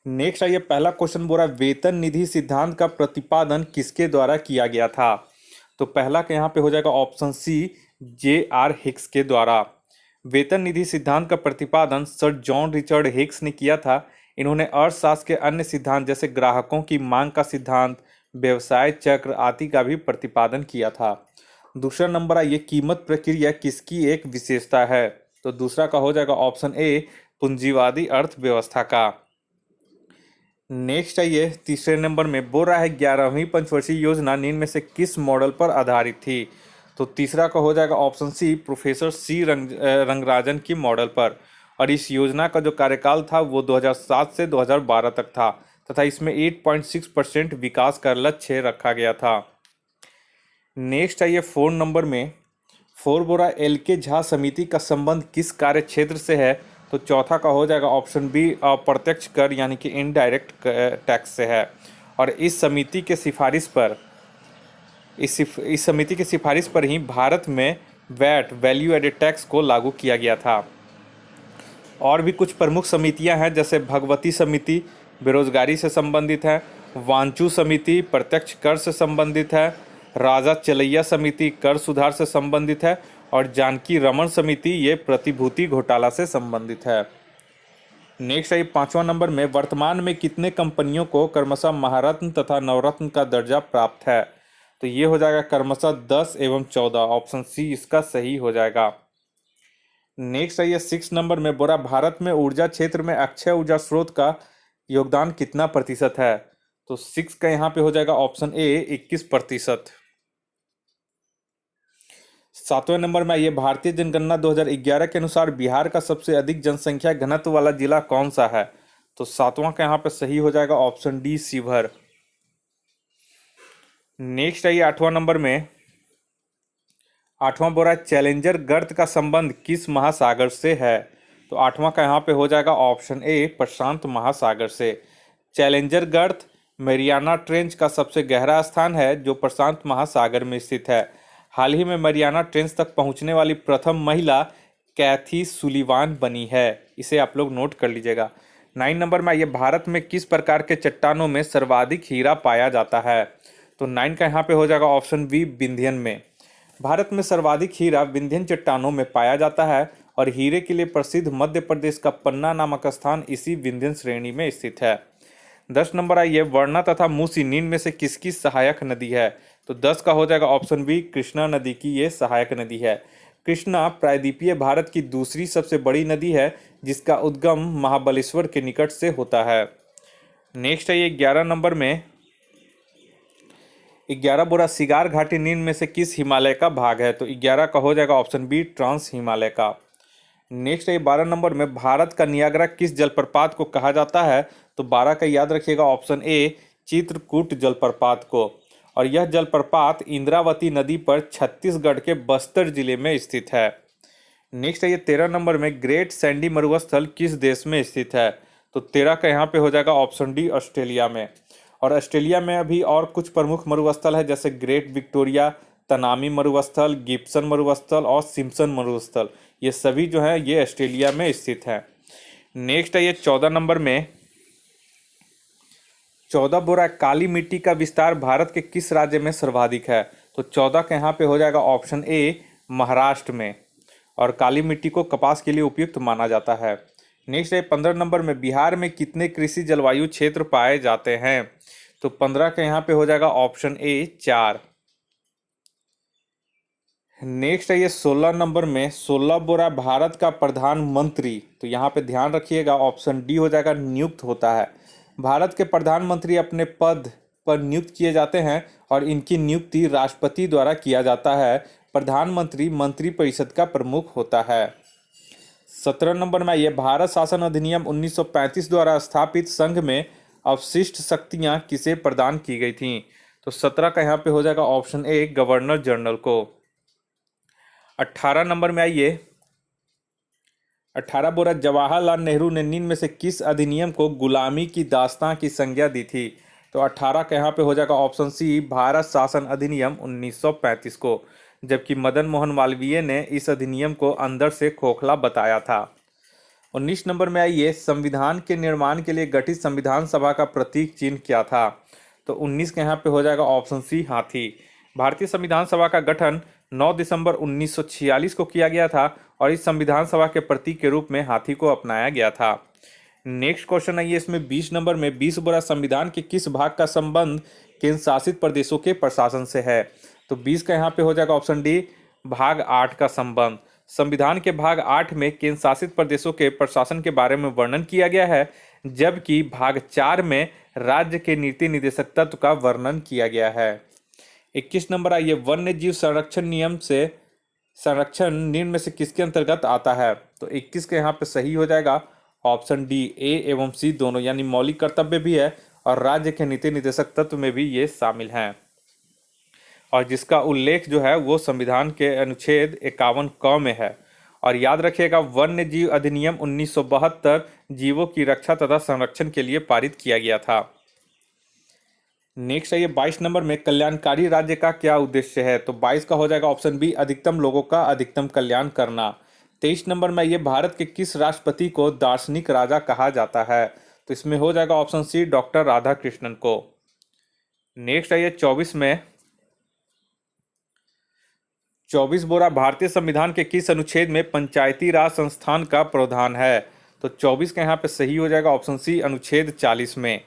Next आइए, पहला question बोला वेतन निधि सिद्धांत का प्रतिपादन किसके द्वारा किया गया था। तो पहला का यहाँ पे हो जाएगा ऑप्शन सी, J.R. हिक्स के द्वारा। वेतन निधि सिद्धांत का प्रतिपादन सर जॉन रिचर्ड हिक्स ने किया था। इन्होंने अर्थशास्त्र के अन्य सिद्धांत जैसे ग्राहकों की मांग का सिद्धांत, व्यवसाय चक्र आदि का भी प्रतिपादन किया था। दूसरा नंबर आइए, कीमत प्रक्रिया किसकी एक विशेषता है। तो दूसरा का हो जाएगा ऑप्शन ए, पूंजीवादी अर्थव्यवस्था का। नेक्स्ट आइए, तीसरे नंबर में बोल रहा है 11वीं पंचवर्षीय योजना निम्न में से किस मॉडल पर आधारित थी। तो तीसरा का हो जाएगा option C, professor C Rangarajan की मॉडल पर। और इस योजना का जो कार्यकाल था वो 2007 से 2012 तक था तथा इसमें 8.6% विकास का लक्ष्य रखा गया था। नेक्स्ट आइए, 4 नंबर में फोर बोरा एल के झा समिति का संबंध किस कार्य क्षेत्र से है। तो चौथा का हो जाएगा ऑप्शन बी, अप्रत्यक्ष कर यानी कि इनडायरेक्ट टैक्स से है। और इस समिति के सिफारिश पर इस समिति की सिफारिश पर ही भारत में वैट वैल्यू एडेड टैक्स को लागू किया गया था। और भी कुछ प्रमुख समितियां हैं जैसे भगवती समिति बेरोजगारी से संबंधित है, वांचू समिति प्रत्यक्ष कर से संबंधित है, राजा चलैया समिति कर सुधार से संबंधित है और जानकी रमन समिति ये प्रतिभूति घोटाला से संबंधित है। नेक्स्ट है 5वां नंबर में वर्तमान में कितने कंपनियों को क्रमशः महारत्न तथा नवरत्न का दर्जा प्राप्त है। तो ये हो जाएगा क्रमशः 10 एवं 14, ऑप्शन सी इसका सही हो जाएगा। नेक्स्ट है 6 नंबर में बोरा भारत में ऊर्जा क्षेत्र में अक्षय ऊर्जा स्रोत का योगदान कितना प्रतिशत है। तो 6 का यहाँ पे हो जाएगा ऑप्शन ए, 21%। 7वें नंबर में आइए, भारतीय जनगणना 2011 के अनुसार बिहार का सबसे अधिक जनसंख्या घनत्व वाला जिला कौन सा है। तो 7वां का यहाँ पे सही हो जाएगा ऑप्शन डी, शिवहर। नेक्स्ट आइए 8वां नंबर में, 8वां बोरा चैलेंजर गर्त का संबंध किस महासागर से है। तो 8वां का यहाँ पे हो जाएगा ऑप्शन ए, प्रशांत महासागर से। चैलेंजर गर्त मैरियाना ट्रेंच का सबसे गहरा स्थान है जो प्रशांत महासागर में स्थित है। हाल ही में मैरियाना ट्रेंच तक पहुंचने वाली प्रथम महिला कैथी सुलिवान बनी है, इसे आप लोग नोट कर लीजिएगा। 9 नंबर में आइए, भारत में किस प्रकार के चट्टानों में सर्वाधिक हीरा पाया जाता है। तो 9 का यहाँ पे हो जाएगा ऑप्शन बी, विंध्यन में। भारत में सर्वाधिक हीरा विंध्यन चट्टानों में पाया जाता है और हीरे के लिए प्रसिद्ध मध्य प्रदेश का पन्ना नामक स्थान इसी विंध्यन श्रेणी में स्थित है। 10 नंबर आइए, वर्णा तथा मूसी निम्न में से किसकी सहायक नदी है। तो 10 का हो जाएगा ऑप्शन बी, कृष्णा नदी की ये सहायक नदी है। कृष्णा प्रायद्वीपीय भारत की दूसरी सबसे बड़ी नदी है जिसका उद्गम महाबलेश्वर के निकट से होता है। नेक्स्ट है ये 11 नंबर में, 11 बोरा सिगार घाटी निम्न में से किस हिमालय का भाग है। तो 11 का हो जाएगा ऑप्शन बी, ट्रांस हिमालय का। नेक्स्ट है 12 नंबर में, भारत का नियाग्रा किस जलप्रपात को कहा जाता है। तो 12 का याद रखिएगा ऑप्शन ए, चित्रकूट जलप्रपात को। और यह जलप्रपात इंद्रावती नदी पर छत्तीसगढ़ के बस्तर जिले में स्थित है। नेक्स्ट है ये 13 नंबर में, ग्रेट सैंडी मरुस्थल किस देश में स्थित है। तो 13 का यहाँ पे हो जाएगा ऑप्शन डी, ऑस्ट्रेलिया में। और ऑस्ट्रेलिया में अभी और कुछ प्रमुख मरुस्थल है जैसे ग्रेट विक्टोरिया, तनामी मरुस्थल, गिब्सन मरुस्थल और सिम्पसन मरुस्थल, ये सभी जो है ये ऑस्ट्रेलिया में स्थित है। नेक्स्ट है ये 14 नंबर में, 14 बोरा काली मिट्टी का विस्तार भारत के किस राज्य में सर्वाधिक है। तो 14 का यहाँ पे हो जाएगा ऑप्शन ए, महाराष्ट्र में। और काली मिट्टी को कपास के लिए उपयुक्त माना जाता है। नेक्स्ट है 15 नंबर में, बिहार में कितने कृषि जलवायु क्षेत्र पाए जाते हैं। तो 15 का यहाँ पे हो जाएगा ऑप्शन ए, 4। नेक्स्ट है ये 16 नंबर में, 16 बोरा भारत का प्रधानमंत्री, तो यहाँ पे ध्यान रखिएगा ऑप्शन डी हो जाएगा, नियुक्त होता है। भारत के प्रधानमंत्री अपने पद पर नियुक्त किए जाते हैं और इनकी नियुक्ति राष्ट्रपति द्वारा किया जाता है। प्रधानमंत्री मंत्रिपरिषद का प्रमुख होता है। 17 नंबर में ये, भारत शासन अधिनियम 1935 द्वारा स्थापित संघ में अवशिष्ट शक्तियां किसे प्रदान की गई थीं। तो 17 का यहाँ पे हो जाएगा ऑप्शन ए, गवर्नर जनरल को। 18 नंबर में आइए, 18 बोरा जवाहरलाल नेहरू ने निम्न में से किस अधिनियम को गुलामी की दास्तां की संज्ञा दी थी। तो 18 का यहाँ पे हो जाएगा ऑप्शन सी, भारत शासन अधिनियम 1935 को। जबकि मदन मोहन मालवीय ने इस अधिनियम को अंदर से खोखला बताया था। 19 नंबर में आइए, संविधान के निर्माण के लिए गठित संविधान सभा का प्रतीक चिन्ह क्या था? तो 19 के यहाँ पे हो जाएगा ऑप्शन सी, हाथी। भारतीय संविधान सभा का गठन 9 दिसंबर 1946 को किया गया था और इस संविधान सभा के प्रतीक के रूप में हाथी को अपनाया गया था। नेक्स्ट क्वेश्चन आइए, इसमें 20 नंबर में 20 बुरा संविधान के किस भाग का संबंध केंद्र शासित प्रदेशों के प्रशासन से है? तो 20 का यहाँ पे हो जाएगा ऑप्शन डी, भाग 8 का संबंध। संविधान के भाग 8 में केंद्र शासित प्रदेशों के प्रशासन के बारे में वर्णन किया गया है, जबकि भाग 4 में राज्य के नीति निदेशक तत्व का वर्णन किया गया है। 21 नंबर आइए, वन्य जीव संरक्षण नियम से संरक्षण निम्न में से किसके अंतर्गत आता है? तो 21 के यहाँ पे सही हो जाएगा ऑप्शन डी, ए एवं सी दोनों, यानी मौलिक कर्तव्य भी है और राज्य के नीति निदेशक तत्व में भी ये शामिल हैं, और जिसका उल्लेख जो है वो संविधान के अनुच्छेद 51 क में है। और याद रखिएगा, वन्य जीव अधिनियम 1972 जीवों की रक्षा तथा संरक्षण के लिए पारित किया गया था। नेक्स्ट है ये 22 नंबर में, कल्याणकारी राज्य का क्या उद्देश्य है? तो 22 का हो जाएगा ऑप्शन बी, अधिकतम लोगों का अधिकतम कल्याण करना। 23 नंबर में ये, भारत के किस राष्ट्रपति को दार्शनिक राजा कहा जाता है? तो इसमें हो जाएगा ऑप्शन सी, डॉक्टर राधाकृष्णन को। नेक्स्ट है ये 24 में, 24 बोरा भारतीय संविधान के किस अनुच्छेद में पंचायती राज संस्थान का प्रावधान है? तो 24 का यहाँ पे सही हो जाएगा ऑप्शन सी, अनुच्छेद 40 में।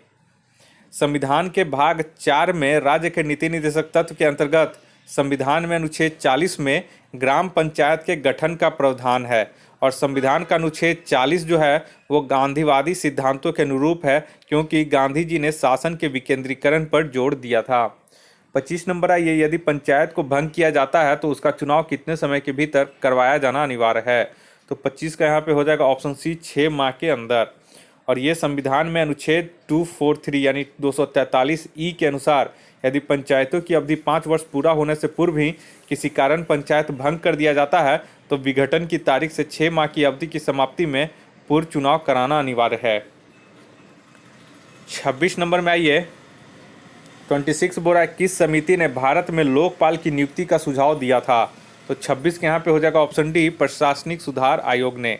संविधान के भाग 4 में राज्य के नीति निदेशक तत्व के अंतर्गत संविधान में अनुच्छेद 40 में ग्राम पंचायत के गठन का प्रावधान है, और संविधान का अनुच्छेद 40 जो है वो गांधीवादी सिद्धांतों के अनुरूप है, क्योंकि गांधी जी ने शासन के विकेंद्रीकरण पर जोर दिया था। 25 नंबर आइए, यदि पंचायत को भंग किया जाता है तो उसका चुनाव कितने समय के भीतर करवाया जाना अनिवार्य है? तो 25 का यहाँ पे हो जाएगा ऑप्शन सी, 6 माह के अंदर। और ये संविधान में अनुच्छेद 243 यानी 243 ई के अनुसार यदि पंचायतों की अवधि 5 वर्ष पूरा होने से पूर्व ही किसी कारण पंचायत भंग कर दिया जाता है तो विघटन की तारीख से 6 माह की अवधि की समाप्ति में पूर्व चुनाव कराना अनिवार्य है। 26 नंबर में आइए, 26 बोरा किस समिति ने भारत में लोकपाल की नियुक्ति का सुझाव दिया था? तो 26 के यहाँ पे हो जाएगा ऑप्शन डी, प्रशासनिक सुधार आयोग ने।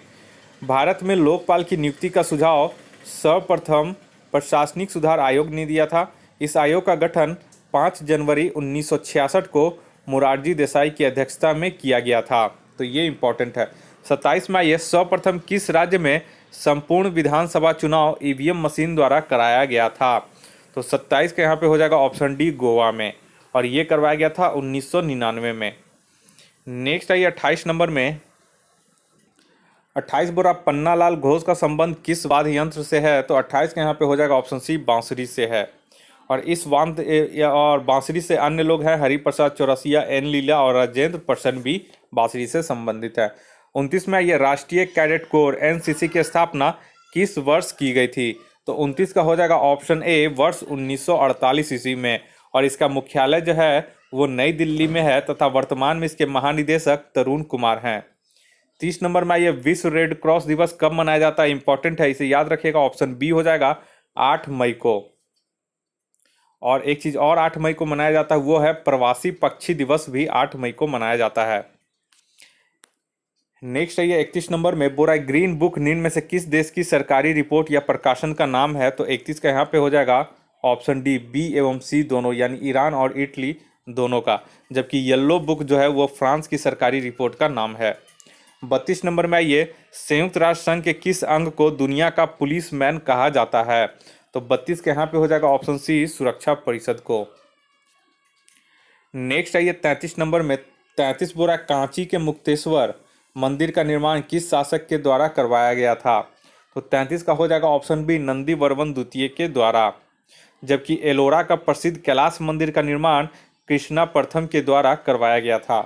भारत में लोकपाल की नियुक्ति का सुझाव सर्वप्रथम प्रशासनिक सुधार आयोग ने दिया था। इस आयोग का गठन 5 जनवरी 1966 को मोरारजी देसाई की अध्यक्षता में किया गया था, तो ये इंपॉर्टेंट है। 27 में ये, सर्वप्रथम किस राज्य में संपूर्ण विधानसभा चुनाव ईवीएम मशीन द्वारा कराया गया था? तो 27 का यहाँ पे हो जाएगा ऑप्शन डी, गोवा में, और ये करवाया गया था 1999 में। नेक्स्ट है 28 नंबर में, 28 बोरा पन्नालाल घोष का संबंध किस वाद्य यंत्र से है? तो 28 का यहाँ पे हो जाएगा ऑप्शन सी, बांसुरी से है। और इस वाद्य और बांसुरी से अन्य लोग हैं हरिप्रसाद चौरसिया, एन लीला और राजेंद्र प्रसन्न भी बांसुरी से संबंधित है। 29 में ये, राष्ट्रीय कैडेट कोर एनसीसी की स्थापना किस वर्ष की गई थी? तो 29 का हो जाएगा ऑप्शन ए, वर्ष 1948 ईस्वी में, और इसका मुख्यालय जो है वो नई दिल्ली में है तथा वर्तमान में इसके महानिदेशक तरुण कुमार हैं। 30 नंबर में ये, विश्व रेड क्रॉस दिवस कब मनाया जाता है? इंपॉर्टेंट है, इसे याद रखिएगा, ऑप्शन बी हो जाएगा 8 मई को। और एक चीज और 8 मई को मनाया जाता है, वो है प्रवासी पक्षी दिवस भी 8 मई को मनाया जाता है। नेक्स्ट है ये 31 नंबर में, बोरा ग्रीन बुक निम्न में से किस देश की सरकारी रिपोर्ट या प्रकाशन का नाम है? तो 31 का यहाँ पे हो जाएगा ऑप्शन डी, बी एवं सी दोनों, यानी ईरान और इटली दोनों का, जबकि येलो बुक जो है वो फ्रांस की सरकारी रिपोर्ट का नाम है। 32 नंबर में ये, संयुक्त राष्ट्र संघ के किस अंग को दुनिया का पुलिसमैन कहा जाता है? तो 32 के यहाँ पे हो जाएगा ऑप्शन सी, सुरक्षा परिषद को। नेक्स्ट है ये 33 नंबर में, 33 बोरा कांची के मुक्तेश्वर मंदिर का निर्माण किस शासक के द्वारा करवाया गया था? तो 33 का हो जाएगा ऑप्शन बी, नंदी वर्मन द्वितीय के द्वारा, जबकि एलोरा का प्रसिद्ध कैलाश मंदिर का निर्माण कृष्णा प्रथम के द्वारा करवाया गया था।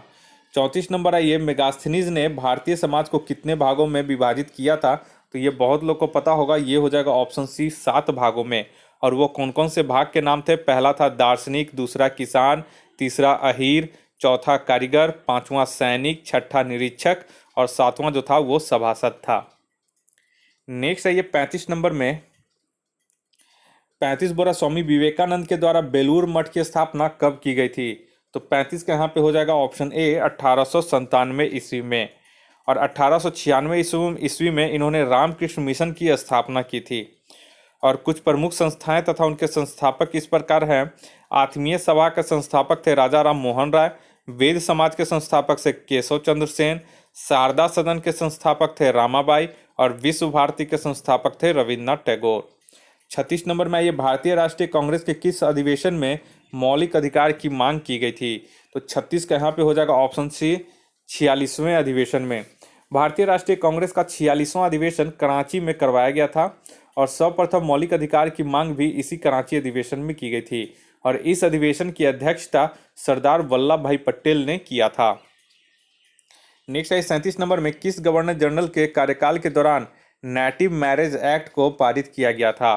34 नंबर है ये, मेगास्थनीज ने भारतीय समाज को कितने भागों में विभाजित किया था? तो ये बहुत लोग को पता होगा, ये हो जाएगा ऑप्शन सी, 7 भागों में। और वो कौन कौन से भाग के नाम थे? पहला था दार्शनिक, दूसरा किसान, तीसरा अहीर, चौथा कारीगर, पांचवा सैनिक, छठा निरीक्षक और सातवां जो था वो सभासद था। नेक्स्ट है ये 35 नंबर में, 35 बोरा स्वामी विवेकानंद के द्वारा बेलूर मठ की स्थापना कब की गई थी? तो 35 का यहाँ पे हो जाएगा ऑप्शन ए, 1897 ईस्वी में। और 1896 ईस्वी में इन्होंने रामकृष्ण मिशन की स्थापना की थी। और कुछ प्रमुख संस्थाएं तथा उनके संस्थापक इस प्रकार हैं। आत्मीय सभा के संस्थापक थे राजा राम मोहन राय। वेद समाज के संस्थापक से केशव चंद्र सेन। शारदा सदन के संस्थापक थे रामाबाई। और विश्व भारती के संस्थापक थे रविन्द्रनाथ टैगोर। 36 नंबर में ये भारतीय राष्ट्रीय कांग्रेस के किस अधिवेशन में मौलिक अधिकार की मांग की गई थी? तो 36 का यहाँ पे हो जाएगा ऑप्शन सी 46वें अधिवेशन में। भारतीय राष्ट्रीय कांग्रेस का 46वां अधिवेशन कराची में करवाया गया था और सर्वप्रथम मौलिक अधिकार की मांग भी इसी कराची अधिवेशन में की गई थी और इस अधिवेशन की अध्यक्षता सरदार वल्लभ भाई पटेल ने किया था। नेक्स्ट है 37 नंबर में किस गवर्नर जनरल के कार्यकाल के दौरान नेटिव मैरिज एक्ट को पारित किया गया था?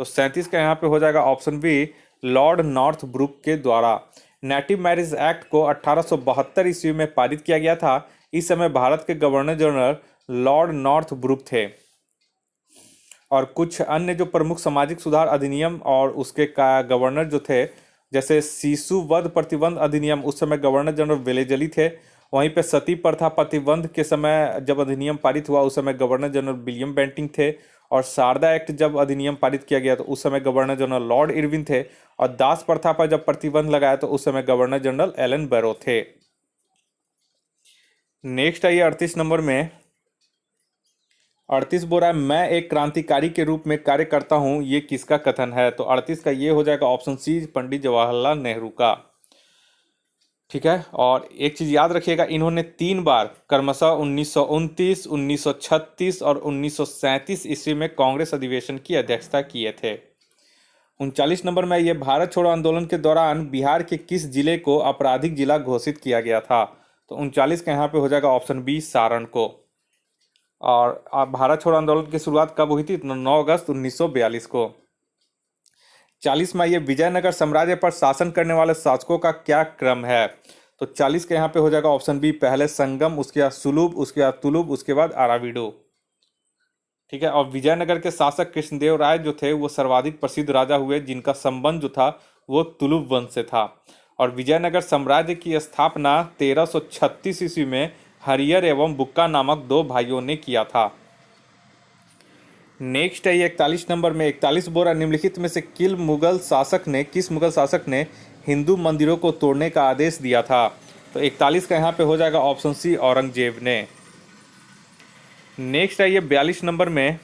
तो 37 का यहाँ पे हो जाएगा option B Lord Northbrook के द्वारा। नेटिव मैरिज एक्ट को 1872 ईस्वी में पारित किया गया था। इस समय भारत के governor general Lord Northbrook थे। और कुछ अन्य जो प्रमुख सामाजिक सुधार अधिनियम और उसके गवर्नर जो थे, जैसे शिशु वध प्रतिबंध अधिनियम, उस समय गवर्नर जनरल वेलेजली थे। वहीं पे सती प्रथा प्रतिबंध के समय जब अधिनियम पारित हुआ उस समय गवर्नर जनरल विलियम बेंटिंक थे। और शारदा एक्ट जब अधिनियम पारित किया गया तो उस समय गवर्नर जनरल लॉर्ड इरविन थे। और दास प्रथा पर जब प्रतिबंध लगाया तो उस समय गवर्नर जनरल एलन बैरो थे। नेक्स्ट आइए 38 नंबर में। 38 बोल रहा है मैं एक क्रांतिकारी के रूप में कार्य करता हूं, ये किसका कथन है? तो 38 का ये हो जाएगा ऑप्शन सी पंडित जवाहरलाल नेहरू का। ठीक है, और एक चीज याद रखिएगा, इन्होंने 3 बार क्रमशः 1929, 1936 और 1937 ईस्वी में कांग्रेस अधिवेशन की अध्यक्षता किए थे। 39 नंबर में ये भारत छोड़ो आंदोलन के दौरान बिहार के किस जिले को आपराधिक जिला घोषित किया गया था? तो 39 का यहाँ पे हो जाएगा ऑप्शन बी सारण को। और भारत छोड़ो आंदोलन की शुरुआत कब हुई थी? 9 अगस्त 1942 को। 40 में ये विजयनगर साम्राज्य पर शासन करने वाले शासकों का क्या क्रम है? तो 40 के यहाँ पे हो जाएगा ऑप्शन बी पहले संगम, उसके बाद सुलभ, उसके बाद तुलुभ, उसके बाद अराविडो। ठीक है, और विजयनगर के शासक कृष्णदेव राय जो थे वो सर्वाधिक प्रसिद्ध राजा हुए जिनका संबंध जो था वो तुलुभ वंश से था। और विजयनगर साम्राज्य की स्थापना 1336 ईस्वी में हरियर एवं बुक्का नामक 2 भाइयों ने किया था। नेक्स्ट है ये 41 नंबर में। 41 बोरा निम्नलिखित में से किस मुगल शासक ने हिंदू मंदिरों को तोड़ने का आदेश दिया था? तो 41 का यहाँ पे हो जाएगा ऑप्शन सी औरंगजेब ने। नेक्स्ट है ये 42 नंबर में।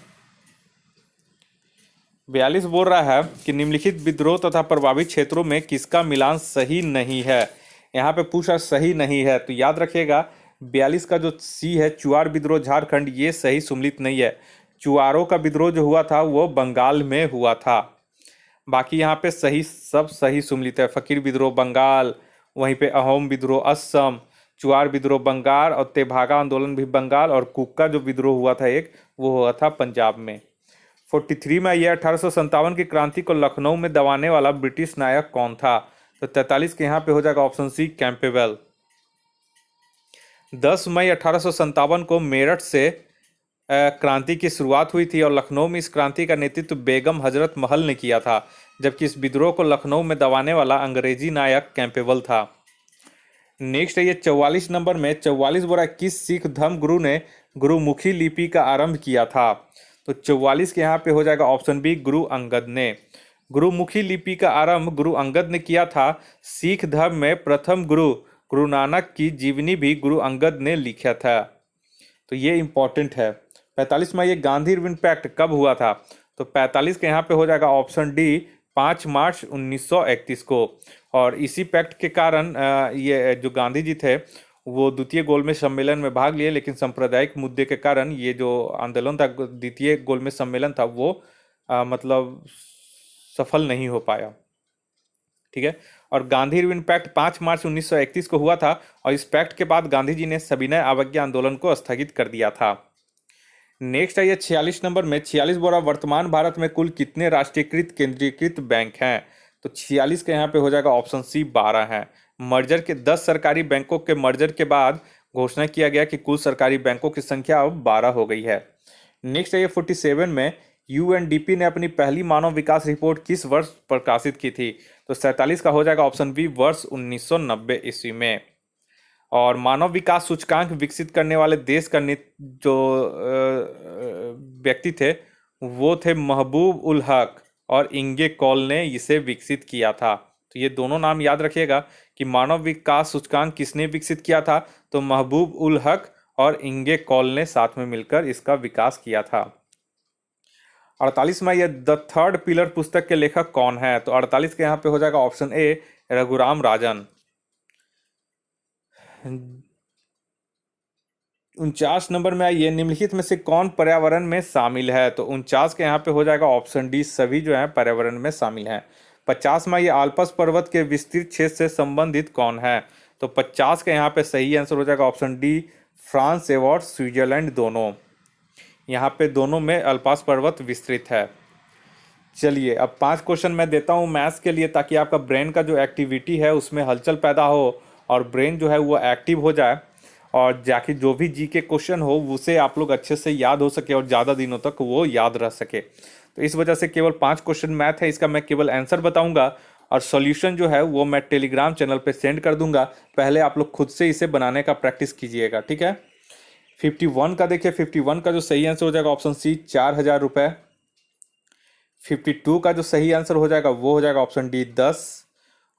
42 बोल रहा है कि निम्नलिखित विद्रोह तथा प्रभावित क्षेत्रों में किसका मिलान सही नहीं है? यहाँ पे पूछा सही नहीं है तो याद रखिएगा 42 का जो सी है चुआर विद्रोह झारखंड, ये सही सुमलित नहीं है। चुआरों का विद्रोह जो हुआ था वो बंगाल में हुआ था। बाकी यहाँ पे सब सही सुमलित है। फकीर विद्रोह बंगाल, वहीं पे अहोम विद्रोह असम, चुआर विद्रोह बंगाल और तेभागा आंदोलन भी बंगाल, और कुक्का जो विद्रोह हुआ था एक, वो हुआ था पंजाब में। 43 में यह 1857 की क्रांति को लखनऊ में दबाने वाला ब्रिटिश नायक कौन था? तो 43 के यहाँ पे हो जाएगा ऑप्शन सी कैंपेबल। 10 मई 1857 को मेरठ से क्रांति की शुरुआत हुई थी और लखनऊ में इस क्रांति का नेतृत्व बेगम हजरत महल ने किया था, जबकि इस विद्रोह को लखनऊ में दबाने वाला अंग्रेजी नायक कैंपेबल था। नेक्स्ट है ये 44 नंबर में। 44 बोरा किस सिख धर्म गुरु ने गुरुमुखी लिपि का आरंभ किया था? तो 44 के यहाँ पे हो जाएगा ऑप्शन बी गुरु अंगद ने। गुरुमुखी लिपि का आरंभ गुरु अंगद ने किया था। सिख धर्म में प्रथम गुरु गुरु नानक की जीवनी भी गुरु अंगद ने लिखा था, तो ये इंपॉर्टेंट है। 45 में ये गांधी इरविन पैक्ट कब हुआ था? तो 45 के यहाँ पे हो जाएगा ऑप्शन डी 5 मार्च 1931 को। और इसी पैक्ट के कारण ये जो गांधी जी थे वो द्वितीय गोलमेज सम्मेलन में भाग लिए, लेकिन सांप्रदायिक मुद्दे के कारण ये जो आंदोलन था, द्वितीय गोलमेज सम्मेलन था, वो मतलब सफल नहीं हो पाया। ठीक है, और गांधी इरविन पैक्ट 5 मार्च 1931 को हुआ था और इस पैक्ट के बाद गांधी जी ने सविनय अवज्ञा आंदोलन को स्थगित कर दिया था। नेक्स्ट है ये 46 नंबर में। 46 बोरा वर्तमान भारत में कुल कितने राष्ट्रीयकृत केंद्रीकृत बैंक हैं? तो 46 के यहाँ पे हो जाएगा ऑप्शन सी 12 है। मर्जर के 10 सरकारी बैंकों के मर्जर के बाद घोषणा किया गया कि कुल सरकारी बैंकों की संख्या अब 12 हो गई है। नेक्स्ट है ये 47 में। यूएनडीपी ने अपनी पहली मानव विकास रिपोर्ट किस वर्ष प्रकाशित की थी? तो 47 का हो जाएगा ऑप्शन बी वर्ष 1990 ईस्वी में। और मानव विकास सूचकांक विकसित करने वाले देश का जो व्यक्ति थे वो थे महबूब उल हक और इंगे कॉल ने इसे विकसित किया था। तो ये दोनों नाम याद रखिएगा कि मानव विकास सूचकांक किसने विकसित किया था, तो महबूब उल हक और इंगे कॉल ने साथ में मिलकर इसका विकास किया था। 48 में ये द थर्ड पिलर पुस्तक के लेखक कौन है, तो 48 के यहाँ पे हो जाएगा ऑप्शन ए रघुराम राजन। 49 नंबर में ये निम्नलिखित में से कौन पर्यावरण में शामिल है, तो 49 के यहाँ पे हो जाएगा ऑप्शन डी सभी जो है पर्यावरण में शामिल हैं। 50 में ये आल्प्स पर्वत के विस्तृत क्षेत्र से संबंधित कौन है, तो 50 के यहाँ पे सही आंसर हो जाएगा ऑप्शन डी फ्रांस एवं स्विट्जरलैंड दोनों। यहाँ पे दोनों में अल्पास पर्वत विस्तृत है। चलिए अब 5 क्वेश्चन मैं देता हूँ मैथ्स के लिए, ताकि आपका ब्रेन का जो एक्टिविटी है उसमें हलचल पैदा हो और ब्रेन जो है वो एक्टिव हो जाए, और जाके जो भी जी के क्वेश्चन हो उसे आप लोग अच्छे से याद हो सके और ज़्यादा दिनों तक वो याद रह सके। तो इस वजह से केवल 5 क्वेश्चन मैथ है, इसका मैं केवल आंसर बताऊंगा और सॉल्यूशन जो है वो मैं टेलीग्राम चैनल पे सेंड कर दूंगा। पहले आप लोग खुद से इसे बनाने का प्रैक्टिस कीजिएगा, ठीक है। 51 का देखिए, 51 का जो सही आंसर हो जाएगा ऑप्शन सी 4,000 रुपये। 52 का जो सही आंसर हो जाएगा वो हो जाएगा ऑप्शन डी 10।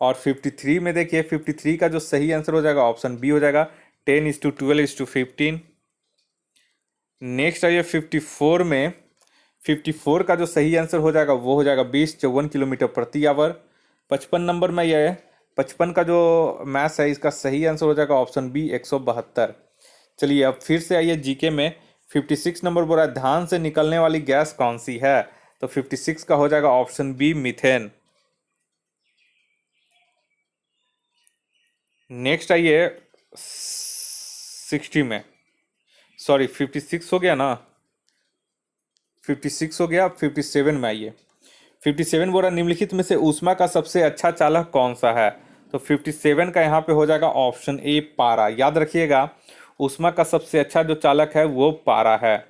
और 53 में देखिए, 53 का जो सही आंसर हो जाएगा ऑप्शन बी हो जाएगा 10:12:15। नेक्स्ट आइए 54 में, 54 का जो सही आंसर हो जाएगा वो हो जाएगा 20 किलोमीटर प्रति आवर। 55 नंबर में यह 55 का जो मैथ्स है इसका सही आंसर हो जाएगा ऑप्शन बी 172। चलिए अब फिर से आइए जीके में। 56 नंबर बोल रहा है धान से निकलने वाली गैस कौन सी है, तो 56 का हो जाएगा ऑप्शन बी मीथेन। नेक्स्ट आइए 60 में, सॉरी 56 हो गया ना, 56 हो गया। 57 में आइए, 57 बोल रहा निम्नलिखित में से ऊष्मा का सबसे अच्छा चालक कौन सा है, तो 57 का यहाँ पे हो जाएगा ऑप्शन ए पारा। याद रखिएगा ऊष्मा का सबसे अच्छा जो चालक है वो पारा है।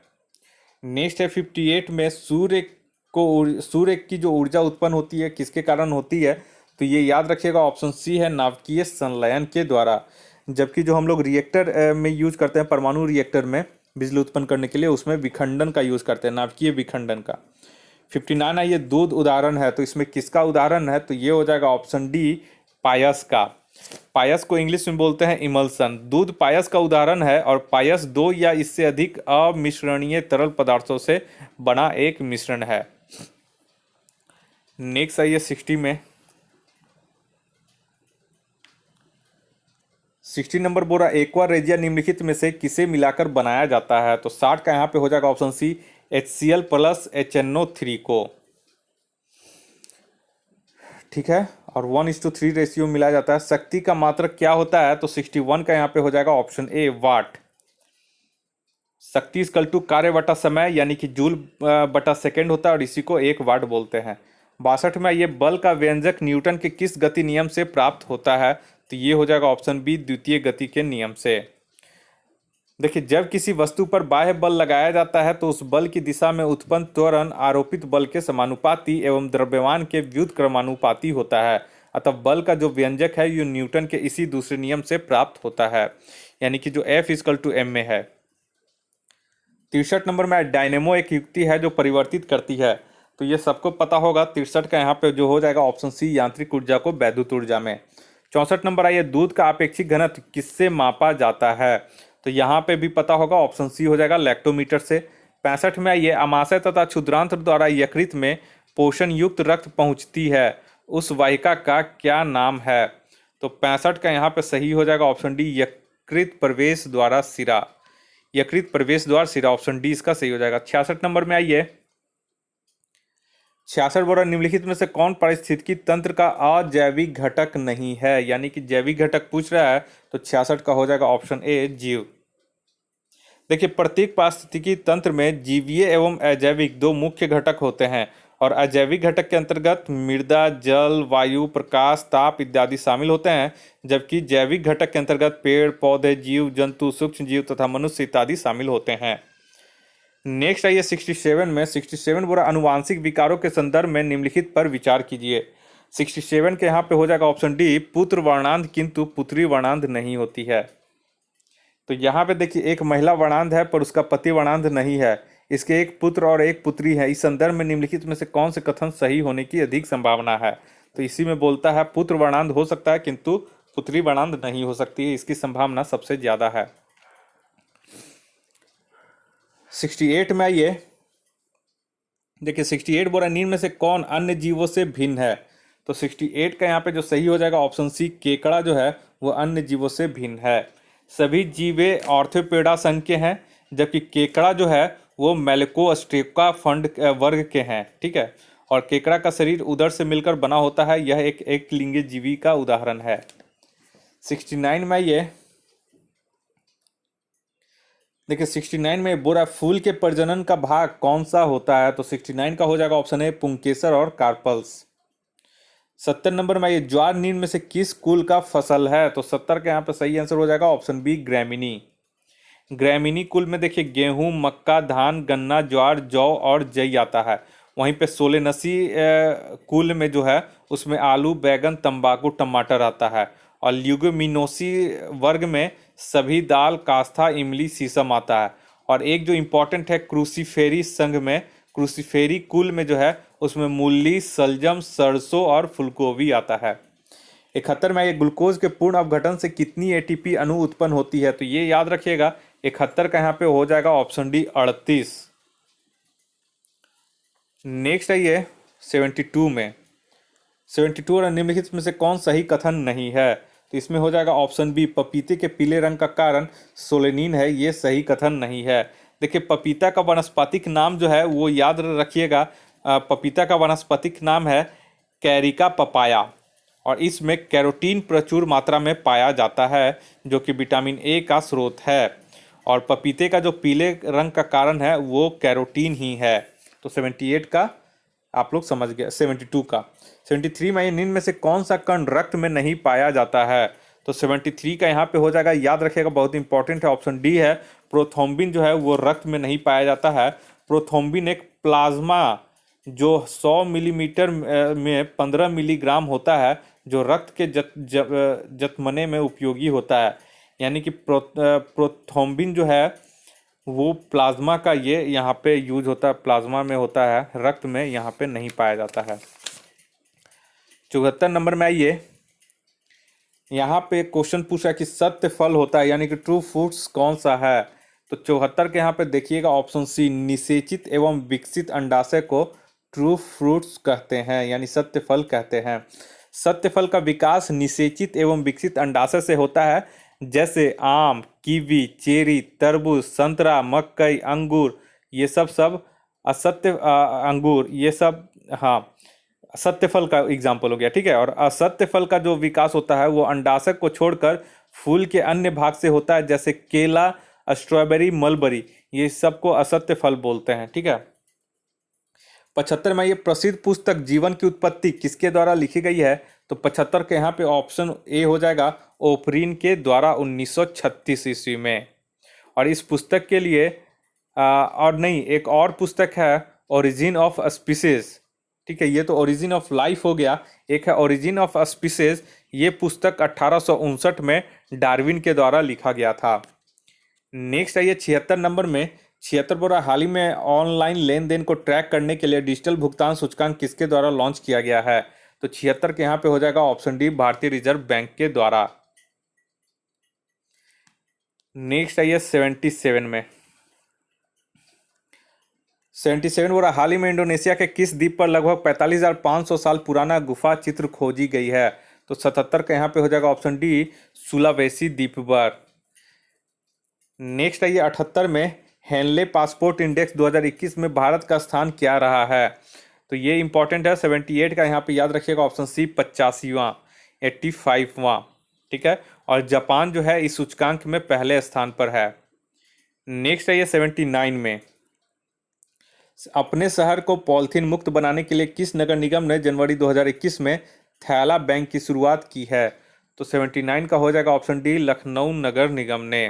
नेक्स्ट है 58 में सूर्य की जो ऊर्जा उत्पन्न होती है किसके कारण होती है, तो ये याद रखिएगा ऑप्शन सी है नाभिकीय संलयन के द्वारा। जबकि जो हम लोग रिएक्टर में यूज करते हैं, परमाणु रिएक्टर में बिजली उत्पन्न करने के लिए, उसमें विखंडन का यूज करते हैं, नाभिकीय विखंडन का। 59 है ये दूध उदाहरण है, तो इसमें किसका उदाहरण है, तो ये हो जाएगा ऑप्शन डी पायस का। पायस को इंग्लिश में बोलते हैं इमल्सन। दूध पायस का उदाहरण है और पायस 2 या इससे अधिक अमिश्रणीय तरल पदार्थों से बना एक मिश्रण है। नेक्स्ट आइए 60 में, 60 नंबर बोरा एक्वा रेजिया निम्नलिखित में से किसे मिलाकर बनाया जाता है, तो 60 का यहाँ पे हो जाएगा ऑप्शन सी HCl प्लस HNO3 को, ठीक है। और 1:3 रेशियो मिलाया जाता है। शक्ति का मात्रक क्या होता है, तो 61 का यहाँ पे हो जाएगा ऑप्शन ए वाट। शक्ति इक्वल टू कार्य बटा समय यानी कि जूल बटा सेकेंड होता है और इसी को 1 वाट बोलते हैं। 62 में ये बल का व्यंजक न्यूटन के किस गति नियम से प्राप्त होता है, तो ये हो जाएगा ऑप्शन बी द्वितीय गति के नियम से। देखिए जब किसी वस्तु पर बाह्य बल लगाया जाता है तो उस बल की दिशा में उत्पन्न त्वरण आरोपित बल के समानुपाती एवं द्रव्यमान के व्युत्क्रमानुपाती होता है। अतः बल का जो व्यंजक है ये न्यूटन के इसी दूसरे नियम से प्राप्त होता है, यानी कि जो F=m में है। 63 नंबर में डायनेमो एक युक्ति है जो परिवर्तित करती है, तो ये सबको पता होगा। 63 का यहाँ पे जो हो जाएगा ऑप्शन सी यांत्रिक ऊर्जा को वैद्युत ऊर्जा में। 64 नंबर आइए दूध का अपेक्षित घनत्व किससे मापा जाता है, तो यहाँ पे भी पता होगा ऑप्शन सी हो जाएगा लैक्टोमीटर से। 65 में आइए अमाशय तथा क्षुद्रांत्र द्वारा यकृत में पोषण युक्त रक्त पहुँचती है उस वाहिका का क्या नाम है, तो 65 का यहाँ पे सही हो जाएगा ऑप्शन डी यकृत प्रवेश द्वारा सिरा। यकृत प्रवेश द्वार सिरा, ऑप्शन डी इसका सही हो जाएगा। 66 नंबर में आइए 66 बोरा निम्नलिखित में से कौन पारिस्थितिकी तंत्र का अजैविक घटक नहीं है, यानी कि जैविक घटक पूछ रहा है, तो 66 का हो जाएगा ऑप्शन ए जीव। देखिए प्रत्येक पारिस्थितिकी तंत्र में जीवीय एवं अजैविक 2 मुख्य घटक होते हैं और अजैविक घटक के अंतर्गत मृदा, जल, वायु, प्रकाश, ताप इत्यादि शामिल होते हैं, जबकि जैविक घटक के अंतर्गत पेड़ पौधे, जीव जंतु, सूक्ष्म जीव तथा मनुष्य इत्यादि शामिल होते हैं। नेक्स्ट आइए 67 में, 67 बोरा अनुवांशिक विकारों के संदर्भ में निम्नलिखित पर विचार कीजिए। 67 के यहाँ पे हो जाएगा ऑप्शन डी पुत्र वर्णांध किंतु पुत्री वर्णांध नहीं होती है। तो यहाँ पे देखिए एक महिला वर्णांध है पर उसका पति वर्णांध नहीं है। इसके एक पुत्र और एक पुत्री है। इस संदर्भ में निम्नलिखित में से कौन से कथन सही होने की अधिक संभावना है? तो इसी में बोलता है पुत्र वर्णांध हो सकता है किंतु पुत्री वर्णांध नहीं हो सकती है, इसकी संभावना सबसे ज्यादा है। 68 में आइए, देखिए 68 बोला निम्न में से कौन अन्य जीवों से भिन्न है? तो 68 का यहाँ पे जो सही हो जाएगा ऑप्शन सी, केकड़ा जो है वो अन्य जीवों से भिन्न है। सभी जीवे ऑर्थोपेडा संघ के हैं, जबकि केकड़ा जो है वो मेलेकोस्ट्रेका फंड वर्ग के हैं। ठीक है, और केकड़ा का शरीर उदर से मिलकर बना होता है, यह एक लिंगी जीवी का उदाहरण है। 69 में ये देखिए 69 में बोरा फूल के प्रजनन का भाग कौन सा होता है? तो 69 का हो जाएगा ऑप्शन ए, पुंकेसर और कार्पल्स। 70 नंबर में ये ज्वार निम्न में से किस कुल का फसल है? तो 70 का यहाँ पे सही आंसर हो जाएगा ऑप्शन बी, ग्रैमीनी। ग्रैमीनी कुल में देखिए गेहूं, मक्का, धान, गन्ना, ज्वार, जौ और जई आता है। वहीं पे सोलेनसी कुल में जो है उसमें आलू, बैगन, तंबाकू, टमाटर आता है। और ल्यूगुमिनोसी वर्ग में सभी दाल, कास्था, इमली, सीसम आता है। और एक जो इम्पोर्टेंट है क्रूसीफेरी संघ में, क्रूसीफेरी कुल में जो है उसमें मूली, सलजम, सरसों और फूलगोभी आता है। 71 में ये ग्लूकोज के पूर्ण अपघटन से कितनी एटीपी अणु उत्पन्न होती है? तो ये याद रखिएगा 71 का यहाँ पे हो जाएगा ऑप्शन डी, 38। नेक्स्ट है ये 72 में, 72 और निम्नलिखित में से कौन सही कथन नहीं है? तो इसमें हो जाएगा ऑप्शन बी, पपीते के पीले रंग का कारण सोलेनिन है, ये सही कथन नहीं है। देखिए पपीता का वानस्पतिक नाम जो है वो याद रखिएगा, पपीता का वानस्पतिक नाम है कैरिका पपाया, और इसमें कैरोटीन प्रचुर मात्रा में पाया जाता है जो कि विटामिन ए का स्रोत है। और पपीते का जो पीले रंग का कारण है वो कैरोटीन ही है। तो 78 का आप लोग समझ गए। 72 का 73 में निम्न में से कौन सा कण रक्त में नहीं पाया जाता है? तो 73 का यहाँ पे हो जाएगा, याद रखिएगा बहुत इंपॉर्टेंट है, ऑप्शन डी है, प्रोथ्रोम्बिन जो है वो रक्त में नहीं पाया जाता है। प्रोथ्रोम्बिन एक प्लाज्मा जो 100 मिलीमीटर में 15 मिलीग्राम होता है, जो रक्त के जत्मने में उपयोगी होता है। यानी कि प्रोथ्रोम्बिन जो है वो प्लाज्मा का ये यहाँ पे यूज होता है, प्लाज्मा में होता है, रक्त में यहाँ पे नहीं पाया जाता है। 74 नंबर में आइए, यहाँ पे क्वेश्चन पूछा कि सत्य फल होता है यानी कि ट्रू फ्रूट्स कौन सा है? तो 74 के यहाँ पे देखिएगा ऑप्शन सी, निषेचित एवं विकसित अंडाशय को ट्रू फ्रूट्स कहते हैं, यानी सत्य फल कहते हैं। सत्य फल का विकास निषेचित एवं विकसित अंडाशय से होता है, जैसे आम, कीवी, चेरी, तरबूज, संतरा, मकई, अंगूर, ये सब असत्य अंगूर, ये सब हाँ सत्य फल का एग्जाम्पल हो गया। ठीक है, और असत्य फल का जो विकास होता है वो अंडाशय को छोड़कर फूल के अन्य भाग से होता है, जैसे केला, स्ट्रॉबेरी, मलबरी, ये सबको असत्य फल बोलते हैं। ठीक है, 75 में ये प्रसिद्ध पुस्तक जीवन की उत्पत्ति किसके द्वारा लिखी गई है? तो 75 के यहाँ पे ऑप्शन ए हो जाएगा, ओपरीन के द्वारा 1936 ईस्वी में। और इस पुस्तक के लिए और नहीं, एक और पुस्तक है ओरिजिन ऑफ स्पीसीज। ठीक है, ये तो ओरिजिन ऑफ लाइफ हो गया, एक है ओरिजिन ऑफ स्पीसीज। ये पुस्तक 1859 में डार्विन के द्वारा लिखा गया था। नेक्स्ट है ये 76 नंबर में, 76 बोरा हाल ही में ऑनलाइन लेन देन को ट्रैक करने के लिए डिजिटल भुगतान सूचकांक किसके द्वारा लॉन्च किया गया है? तो 76 के यहाँ पे हो जाएगा ऑप्शन डी, भारतीय रिजर्व बैंक के द्वारा। नेक्स्ट है ये 77 में, 77 बोरा हाल ही में इंडोनेशिया के किस द्वीप पर लगभग 45,500 साल पुराना गुफा चित्र खोजी गई है? तो 77 का यहाँ पे हो जाएगा ऑप्शन डी, सुलावेसी द्वीप पर। नेक्स्ट है ये 78 में, हेनले पासपोर्ट इंडेक्स 2021 में भारत का स्थान क्या रहा है? तो ये इंपॉर्टेंट है। 78 का यहाँ पे याद रखिएगा ऑप्शन सी, 85वां, 85वां। ठीक है, और जापान जो है इस सूचकांक में पहले स्थान पर है। नेक्स्ट है ये 79 में, अपने शहर को पॉलिथीन मुक्त बनाने के लिए किस नगर निगम ने जनवरी 2021 में थैला बैंक की शुरुआत की है? तो 79 का हो जाएगा ऑप्शन डी, लखनऊ नगर निगम ने।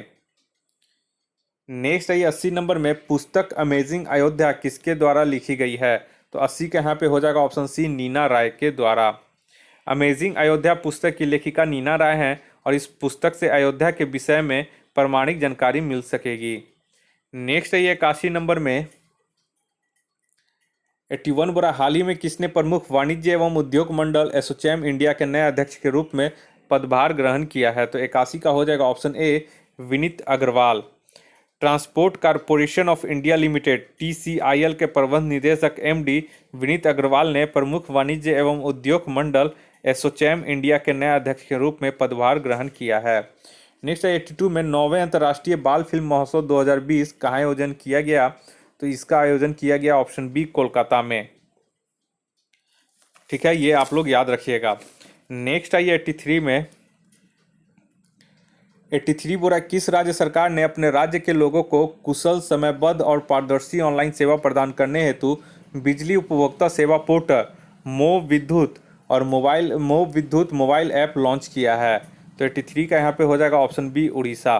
नेक्स्ट है ये 80 नंबर में, पुस्तक अमेजिंग अयोध्या किसके द्वारा लिखी गई है? तो 80 के यहाँ पे हो जाएगा ऑप्शन सी, नीना राय के द्वारा। अमेजिंग अयोध्या पुस्तक की लेखिका नीना राय हैं, और इस पुस्तक से अयोध्या के विषय में प्रामाणिक जानकारी मिल सकेगी। नेक्स्ट है ये 81 नंबर में 81 बोरा हाल ही में किसने प्रमुख वाणिज्य एवं उद्योग मंडल एसोचैम इंडिया के नए अध्यक्ष के रूप में पदभार ग्रहण किया है? तो 81 का हो जाएगा option A Vineet Agarwal. Transport corporation of India limited TCIL के प्रबंध निदेशक एमडी विनीत अग्रवाल ने प्रमुख वाणिज्य एवं उद्योग मंडल एसोचैम इंडिया के नए अध्यक्ष के रूप में पदभार ग्रहण किया है। नेक्स्ट है 82 में 9वें अंतर्राष्ट्रीय बाल फिल्म महोत्सव 2020 कहाँ आयोजन किया गया? तो इसका आयोजन किया गया ऑप्शन बी कोलकाता में। ठीक है, ये आप लोग याद रखिएगा। नेक्स्ट आइए 83 में 83 बोरा किस राज्य सरकार ने अपने राज्य के लोगों को कुशल, समयबद्ध और पारदर्शी ऑनलाइन सेवा प्रदान करने हेतु बिजली उपभोक्ता सेवा पोर्टल मोव विद्युत मोबाइल ऐप लॉन्च किया है? तो 83 का यहाँ पे हो जाएगा ऑप्शन बी उड़ीसा।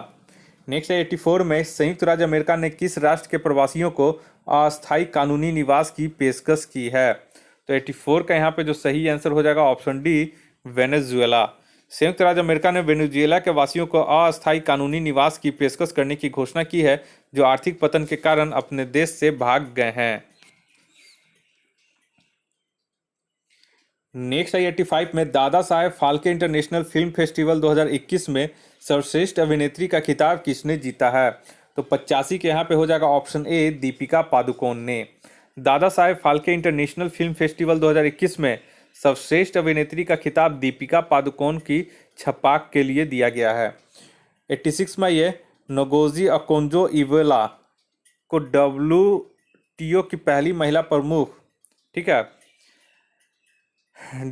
नेक्स्ट है 84 में संयुक्त राज्य अमेरिका ने किस राष्ट्र के प्रवासियों को अस्थायी कानूनी निवास की पेशकश की है? तो 84 का यहाँ पे जो सही आंसर हो जाएगा ऑप्शन डी वेनेजुएला। संयुक्त राज्य अमेरिका ने वेनेजुएला के वासियों को अस्थायी कानूनी निवास की पेशकश करने की घोषणा की है, जो आर्थिक पतन के कारण अपने देश से भाग गए हैं। नेक्स्ट है 85 में Dada Saheb Phalke international film festival 2021 में सर्वश्रेष्ठ अभिनेत्री का खिताब किसने जीता है? तो 85 के यहाँ पे हो जाएगा ऑप्शन ए दीपिका पादुकोण ने। Dada Saheb Phalke international film festival 2021 में सर्वश्रेष्ठ अभिनेत्री का खिताब दीपिका पादुकोण की छपाक के लिए दिया गया है। 86 में ये नगोजी अकोंजो इवेला को WTO की पहली महिला प्रमुख, ठीक है,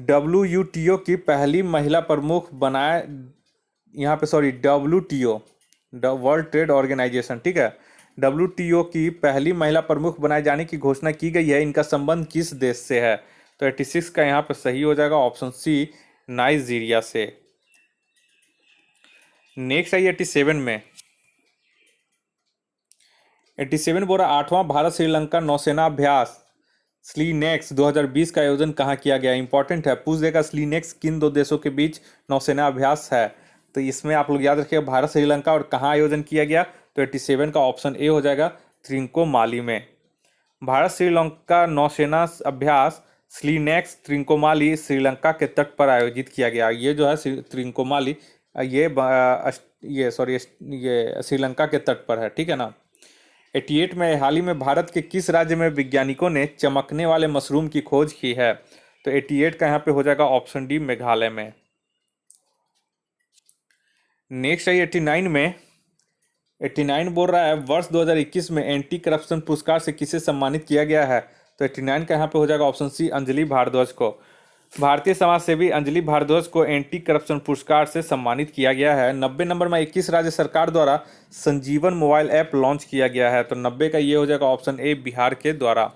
WTO की पहली महिला प्रमुख बनाए, यहाँ पे sorry WTO world trade organisation, ठीक है, WTO की पहली महिला प्रमुख बनाए जाने की घोषणा की गई है। इनका संबंध किस देश से है? तो 86 का यहाँ पे सही हो जाएगा ऑप्शन सी नाइजीरिया से। नेक्स्ट है 87 में 87 बोरा 8वां भारत श्रीलंका नौसेना अभ्यास स्लीनेक्स 2020 का आयोजन कहाँ किया गया? इंपॉर्टेंट है, पूछ देगा स्लीनेक्स किन दो देशों के बीच नौसेना अभ्यास है? तो इसमें आप लोग याद रखिएगा भारत श्रीलंका, और कहाँ आयोजन किया गया? तो 87 का ऑप्शन ए हो जाएगा त्रिंकोमाली में। भारत श्रीलंका नौसेना अभ्यास स्लीनेक्स त्रिंकोमाली श्रीलंका के तट पर आयोजित किया गया। ये जो है त्रिंकोमाली ये श्रीलंका के तट पर है, ठीक है ना। 88 में हाल ही में भारत के किस राज्य में वैज्ञानिकों ने चमकने वाले मशरूम की खोज की है? तो 88 का यहाँ पे हो जाएगा ऑप्शन डी मेघालय में। नेक्स्ट है 89 में 89 बोल रहा है वर्ष 2021 में एंटी करप्शन पुरस्कार से किसे सम्मानित किया गया है? तो 89 का यहाँ पे हो जाएगा ऑप्शन सी अंजलि भारद्वाज को। भारतीय समाज सेवी अंजलि भारद्वाज को एंटी करप्शन पुरस्कार से सम्मानित किया गया है। 90 नंबर में 21 राज्य सरकार द्वारा संजीवन मोबाइल ऐप लॉन्च किया गया है। तो 90 का ये हो जाएगा ऑप्शन ए बिहार के द्वारा।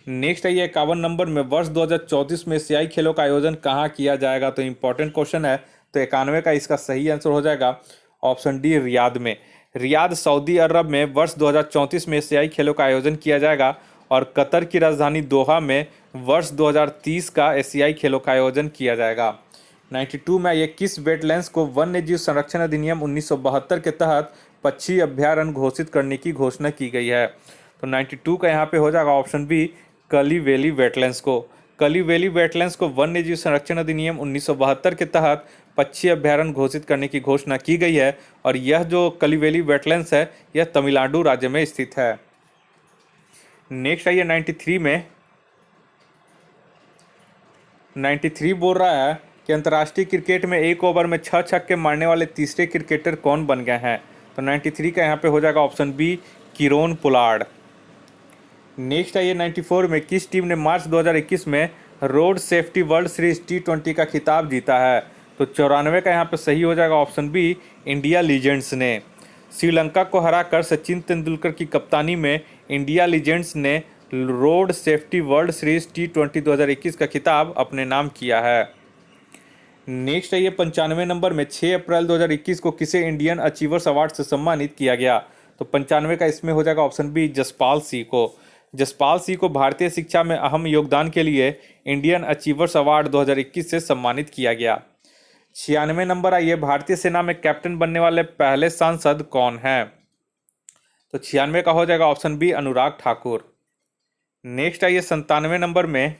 नेक्स्ट है ये 51 नंबर में वर्ष 2034 में एशियाई खेलों का आयोजन कहाँ किया जाएगा? तो इंपॉर्टेंट क्वेश्चन है। तो 91 का इसका सही आंसर हो जाएगा ऑप्शन डी रियाद में। रियाद सऊदी अरब में वर्ष 2034 में एशियाई खेलों का आयोजन किया जाएगा, और कतर की राजधानी दोहा में वर्ष 2030 का एशियाई खेलों का आयोजन किया जाएगा। 92 में ये किस वेटलैंड्स को वन्यजीव संरक्षण अधिनियम 1972 के तहत पक्षी अभ्यारण्य घोषित करने की घोषणा की गई है? तो 92 का यहाँ पे हो जाएगा ऑप्शन बी कली वैली वेटलैंड्स को। कली वैली वेटलैंड्स को वन्यजीव संरक्षण अधिनियम 1972 के तहत पक्षी अभ्यारण्य घोषित करने की घोषणा की गई है, और यह जो कली वैली वेटलैंड्स है यह तमिलनाडु राज्य में स्थित है। नेक्स्ट आइए 93 में 93 बोल रहा है कि अंतर्राष्ट्रीय क्रिकेट में एक ओवर में 6 छक्के मारने वाले तीसरे क्रिकेटर कौन बन गए हैं? तो 93 का यहाँ पे हो जाएगा option B Kieron Pollard. Next आइए 94 में किस टीम ने मार्च 2021 में road safety world series T20 का खिताब जीता है? तो 94 का यहाँ पे सही हो जाएगा ऑप्शन बी इंडिया लीजेंड्स ने। श्रीलंका को हराकर सचिन तेंदुलकर की कप्तानी में इंडिया लीजेंड्स ने road safety world series T20 2021 का खिताब अपने नाम किया है। नेक्स्ट है ये 95 नंबर में 6 अप्रैल 2021 को किसे इंडियन अचीवर्स अवार्ड से सम्मानित किया गया? तो 95 का इसमें हो जाएगा ऑप्शन बी जसपाल सिंह को। जसपाल सिंह को भारतीय शिक्षा में अहम योगदान के लिए इंडियन अचीवर्स अवार्ड 2021 से सम्मानित किया गया। 96 नंबर आइए, भारतीय सेना में कैप्टन बनने वाले पहले सांसद कौन है? तो 96 का हो जाएगा option B, Anurag Thakur. Next आइए 97 नंबर में,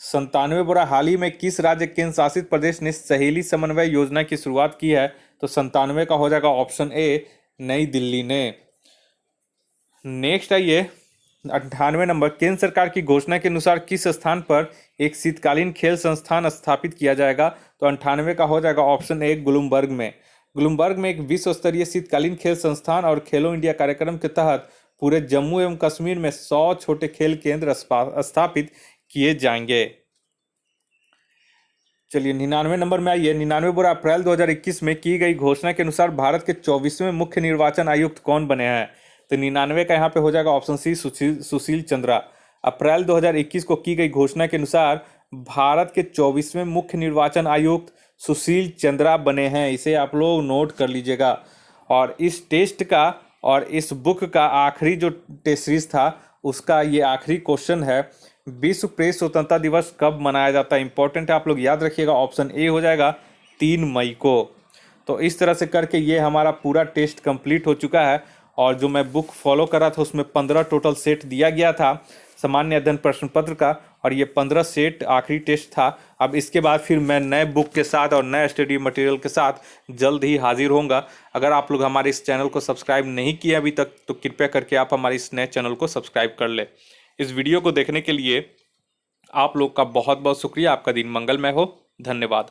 97 बोरा हाल ही में किस राज्य केंद्र शासित प्रदेश ने सहेली समन्वय योजना की शुरुआत की है? तो 97 का हो जाएगा ऑप्शन ए, नई दिल्ली ने। नेक्स्ट आइए 98 नंबर, केंद्र सरकार की घोषणा के अनुसार किस स्थान पर एक शीतकालीन खेल संस्थान स्थापित किया जाएगा? तो 98 का हो जाएगा ऑप्शन ए, गुलमबर्ग में। गुलमबर्ग में एक विश्व स्तरीय शीतकालीन खेल संस्थान और खेलो इंडिया कार्यक्रम के तहत पूरे जम्मू एवं कश्मीर में 100 छोटे खेल केंद्र स्थापित किए जाएंगे। चलिए 99 नंबर में आइए, 99 बुरा अप्रैल 2021 में की गई घोषणा के अनुसार भारत के 24वें मुख्य निर्वाचन आयुक्त कौन बने हैं? तो 99 का यहाँ पे हो जाएगा ऑप्शन सी, सुशील चंद्रा। अप्रैल 2021 को की गई घोषणा के अनुसार भारत के 24वें मुख्य निर्वाचन आयुक्त सुशील चंद्रा बने हैं। इसे आप लोग नोट कर लीजिएगा। और इस टेस्ट का और इस बुक का आखिरी जो टेस्ट सीरीज था उसका ये आखिरी क्वेश्चन है, विश्व प्रेस स्वतंत्रता दिवस कब मनाया जाता है? इंपॉर्टेंट है, आप लोग याद रखिएगा। ऑप्शन ए हो जाएगा 3 मई को। तो इस तरह से करके ये हमारा पूरा टेस्ट कंप्लीट हो चुका है। और जो मैं बुक फॉलो कर रहा था उसमें 15 टोटल सेट दिया गया था सामान्य अध्ययन प्रश्न पत्र का, और ये 15 सेट आखिरी टेस्ट था। अब इसके बाद फिर मैं नए बुक के साथ और नए स्टडी मटेरियल के साथ जल्द ही हाजिर होऊंगा। अगर आप लोग हमारे इस चैनल को सब्सक्राइब नहीं किए अभी तक तो कृपया करके आप हमारे इस नए चैनल को सब्सक्राइब कर ले। इस वीडियो को देखने के लिए आप लोग का बहुत बहुत शुक्रिया। आपका दिन मंगलमय हो। धन्यवाद।